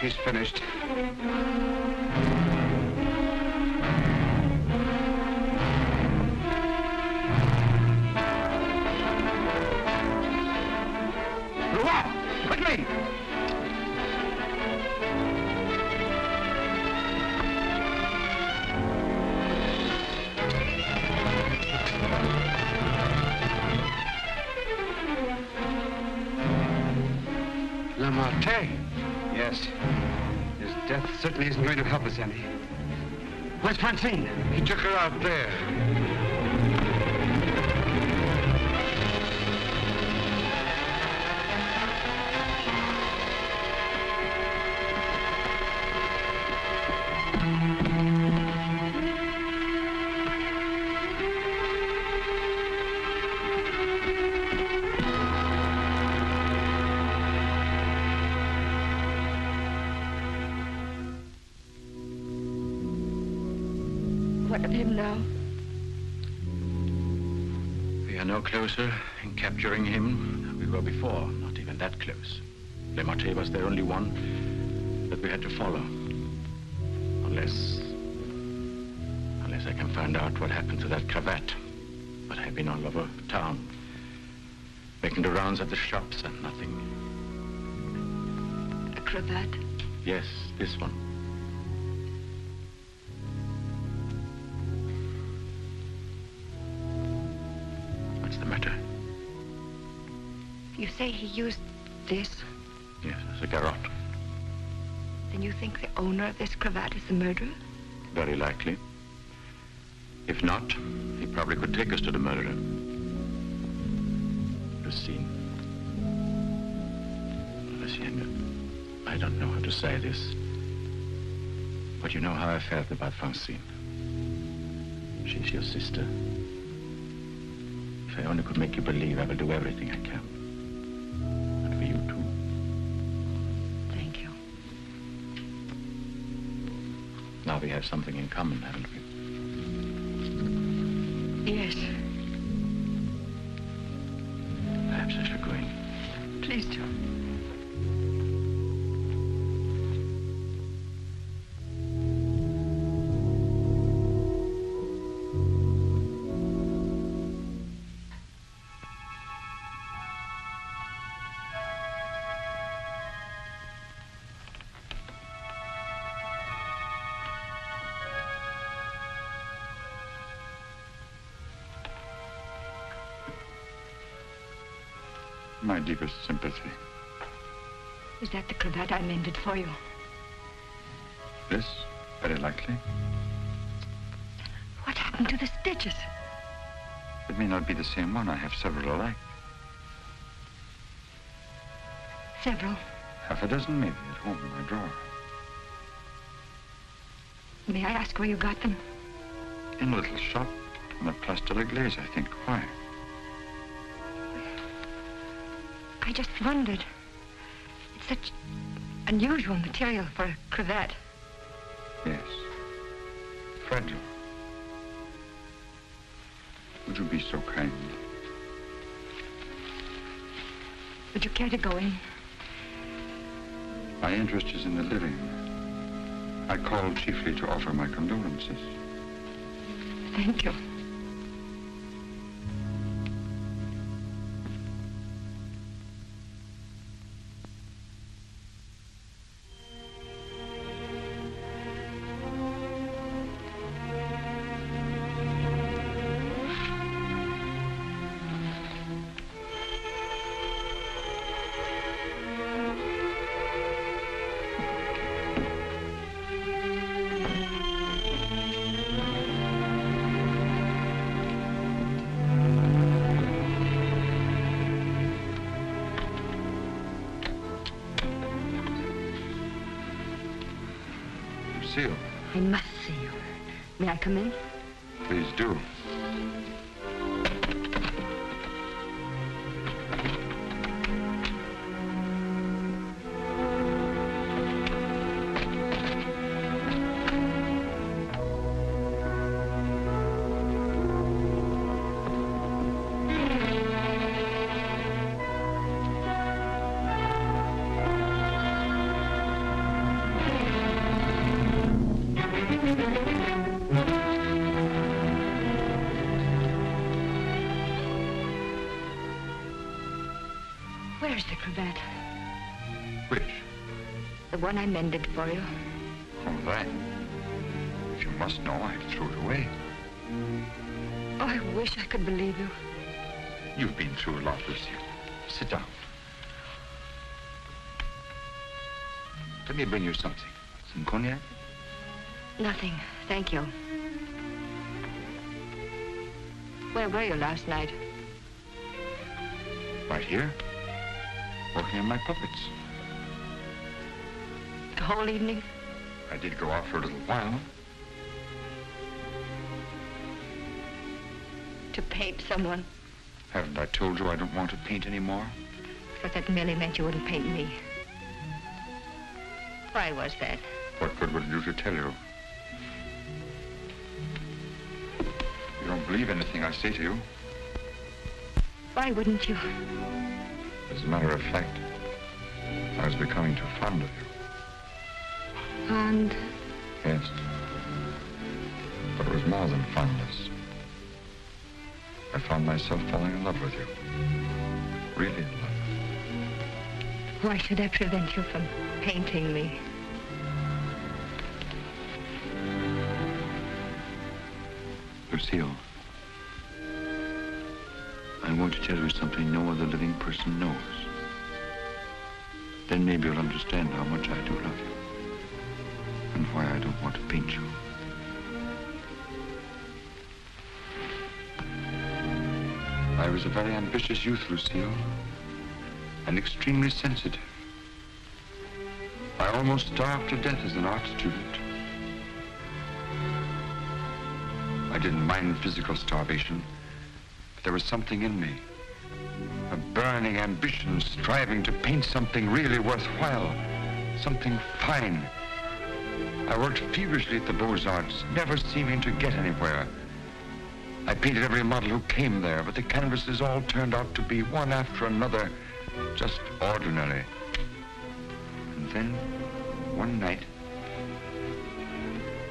He's finished. Quickly! Lamartine? Yes. His death certainly isn't going to help us any. Where's Francine? He took her out there. What of him now? We are no closer in capturing him than we were before. Not even that close. Le Marche was the only one that we had to follow. Unless I can find out what happened to that cravat. But I've been all over town, making the rounds at the shops and nothing. A cravat? Yes, this one. What's the matter? You say he used this? Yes, as a garrote. Then you think the owner of this cravat is the murderer? Very likely. If not, he probably could take us to the murderer. Lucien. I don't know how to say this, but you know how I felt about Francine. She's your sister. If I only could make you believe, I will do everything I can. And for you, too. Thank you. Now we have something in common, haven't we? Yes. Perhaps I should go in. Please do. My deepest sympathy. Is that the cravat I mended for you? This? Very likely. What happened to the stitches? It may not be the same one. I have several alike. Several. Half a dozen, maybe, at home in my drawer. May I ask where you got them? In a little shop on the Place de l'Église, I think. Why? I just wondered. It's such unusual material for a cravat. Yes. Fragile. Would you be so kind? Would you care to go in? My interest is in the living. I called chiefly to offer my condolences. Thank you. I must see you. May I come in? Please do. Where's the cravat? Which? The one I mended for you. Oh, that. If you must know, I threw it away. Oh, I wish I could believe you. You've been through a lot, Lucy. Sit down. Let me bring you something. Some cognac? Nothing, thank you. Where were you last night? Right here. Working on my puppets. The whole evening? I did go out for a little while. To paint someone? Haven't I told you I don't want to paint anymore? But that merely meant you wouldn't paint me. Why was that? What good would it do to tell you? don't believe anything I say to you. Why wouldn't you? As a matter of fact, I was becoming too fond of you. Fond? Yes. But it was more than fondness. I found myself falling in love with you. Really in love. Why should that prevent you from painting me? Lucille, I want to tell you something no other living person knows. Then maybe you'll understand how much I do love you. And why I don't want to paint you. I was a very ambitious youth, Lucille. And extremely sensitive. I almost starved to death as an art student. I didn't mind physical starvation, but there was something in me. A burning ambition striving to paint something really worthwhile, something fine. I worked feverishly at the Beaux-Arts, never seeming to get anywhere. I painted every model who came there, but the canvases all turned out to be one after another, just ordinary. And then, one night,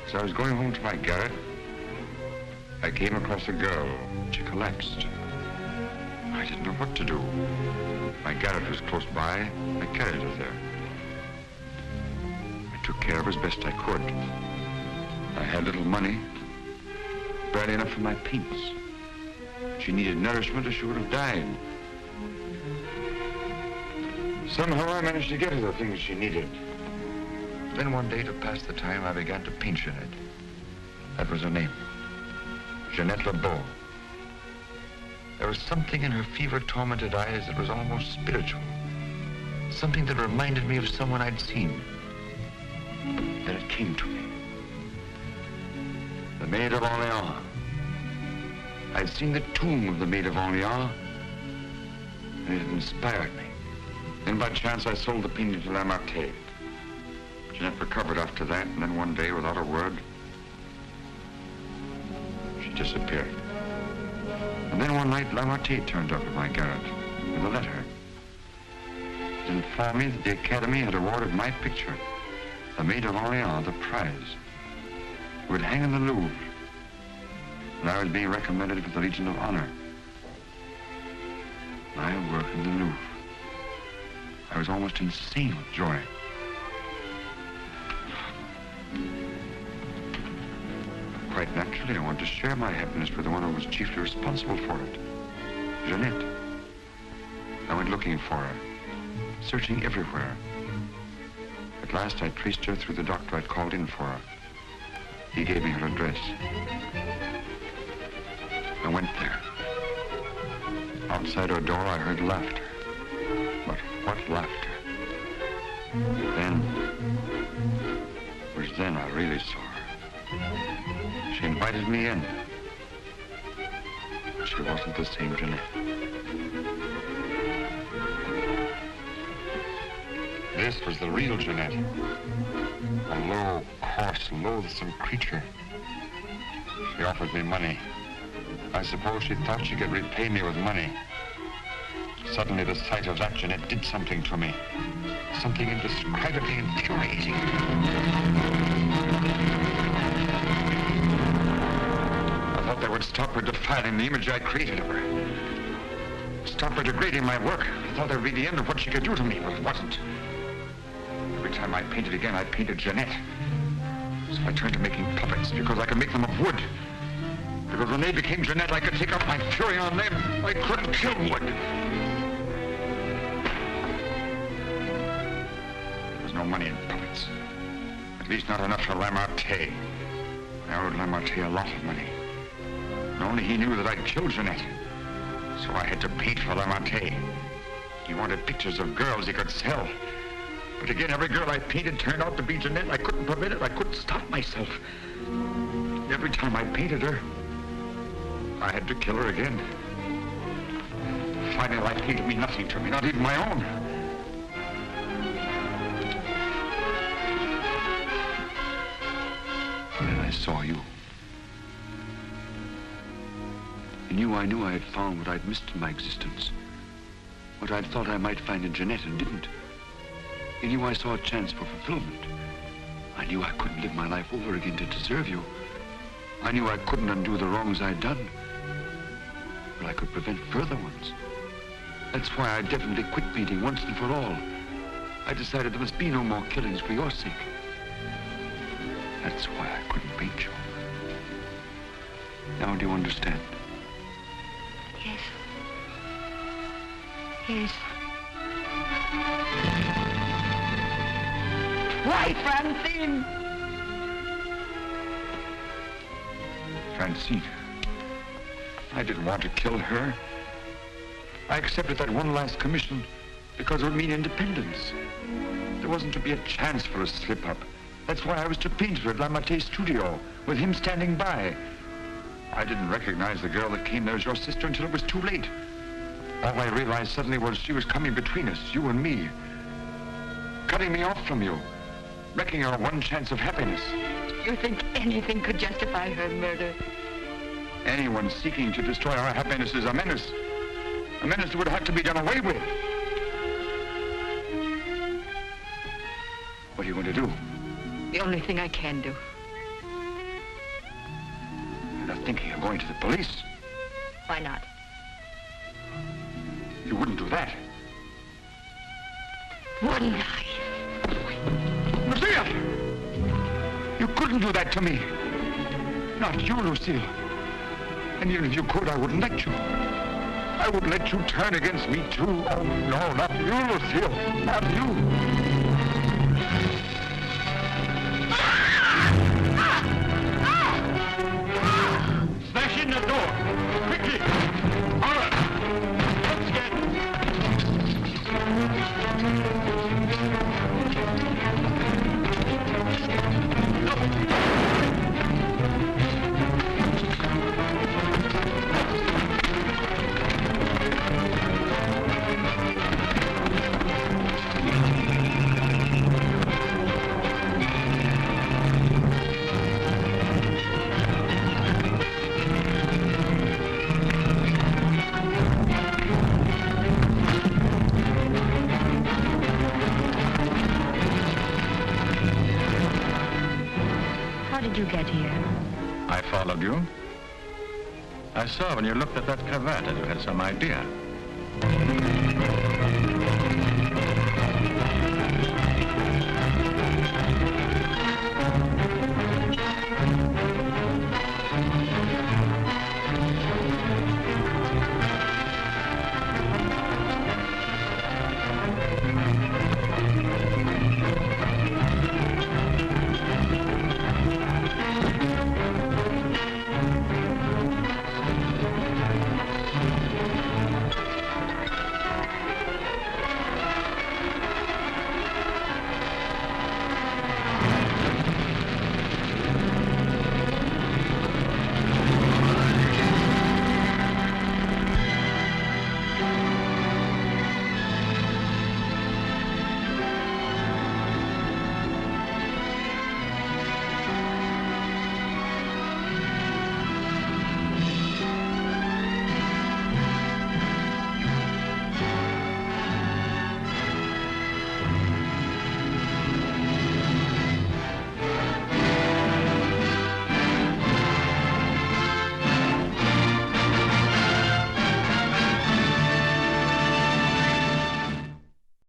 as I was going home to my garret, I came across a girl. She collapsed. I didn't know what to do. My garret was close by. I carried her there. I took care of her as best I could. I had little money, barely enough for my paints. She needed nourishment or she would have died. Somehow I managed to get her the things she needed. Then one day, to pass the time, I began to paint Jeanette. That was her name. Jeanette LeBeau. There was something in her fever-tormented eyes that was almost spiritual. Something that reminded me of someone I'd seen. Then it came to me. The Maid of Orleans. I'd seen the tomb of the Maid of Orleans, and it had inspired me. Then by chance I sold the painting to Lamartine. Jeanette recovered after that, and then one day, without a word, she disappeared. And then one night, Lamartine turned up at my garret with a letter. It informed me that the Academy had awarded my picture, the Maid of Orleans, the prize. It would hang in the Louvre, and I was being recommended for the Legion of Honor. My work in the Louvre. I was almost insane with joy. Quite naturally, I wanted to share my happiness with the one who was chiefly responsible for it, Jeanette. I went looking for her, searching everywhere. At last, I traced her through the doctor I'd called in for her. He gave me her address. I went there. Outside her door, I heard laughter. But what laughter? Then I really saw her. She invited me in. But she wasn't the same Jeanette. This was the real Jeanette. A low, coarse, loathsome creature. She offered me money. I suppose she thought she could repay me with money. Suddenly, the sight of that Jeanette did something to me. Something indescribably infuriating. I thought that would stop her defiling the image I created of her. Stop her degrading my work. I thought that would be the end of what she could do to me, but it wasn't. Every time I painted again, I painted Jeanette. So I turned to making puppets because I could make them of wood. Because when they became Jeanette, I could take out my fury on them. I couldn't kill wood. There was no money in puppets. At least not enough for Lamartine. I owed Lamartine a lot of money. And only he knew that I'd killed Jeanette. So I had to paint for Lamartine. He wanted pictures of girls he could sell. But again, every girl I painted turned out to be Jeanette. I couldn't prevent it. I couldn't stop myself. Every time I painted her, I had to kill her again. Finally, life came to mean nothing to me, not even my own. And then I saw you. knew I had found what I'd missed in my existence. What I'd thought I might find in Jeanette and didn't. He knew I saw a chance for fulfillment. I knew I couldn't live my life over again to deserve you. I knew I couldn't undo the wrongs I'd done. But I could prevent further ones. That's why I definitely quit painting once and for all. I decided there must be no more killings for your sake. That's why I couldn't paint you. Now do you understand? Yes. Yes. Why, Francine? Francine. I didn't want to kill her. I accepted that one last commission because it would mean independence. There wasn't to be a chance for a slip-up. That's why I was to paint her at La Maté's studio, with him standing by. I didn't recognize the girl that came there as your sister until it was too late. All I realized suddenly was she was coming between us, you and me. Cutting me off from you. Wrecking our one chance of happiness. You think anything could justify her murder? Anyone seeking to destroy our happiness is a menace. A menace that would have to be done away with. What are you going to do? The only thing I can do. You're not thinking of going to the police? Why not? You wouldn't do that. Wouldn't I? Lucille! You couldn't do that to me. Not you, Lucille. And even if you could, I wouldn't let you. I wouldn't let you turn against me, too. Oh, no, not you, Lucille. Not you. Smash in the door! Quickly! All right! Let's get... How did you get here? I followed you. I saw when you looked at that cravat that you had some idea.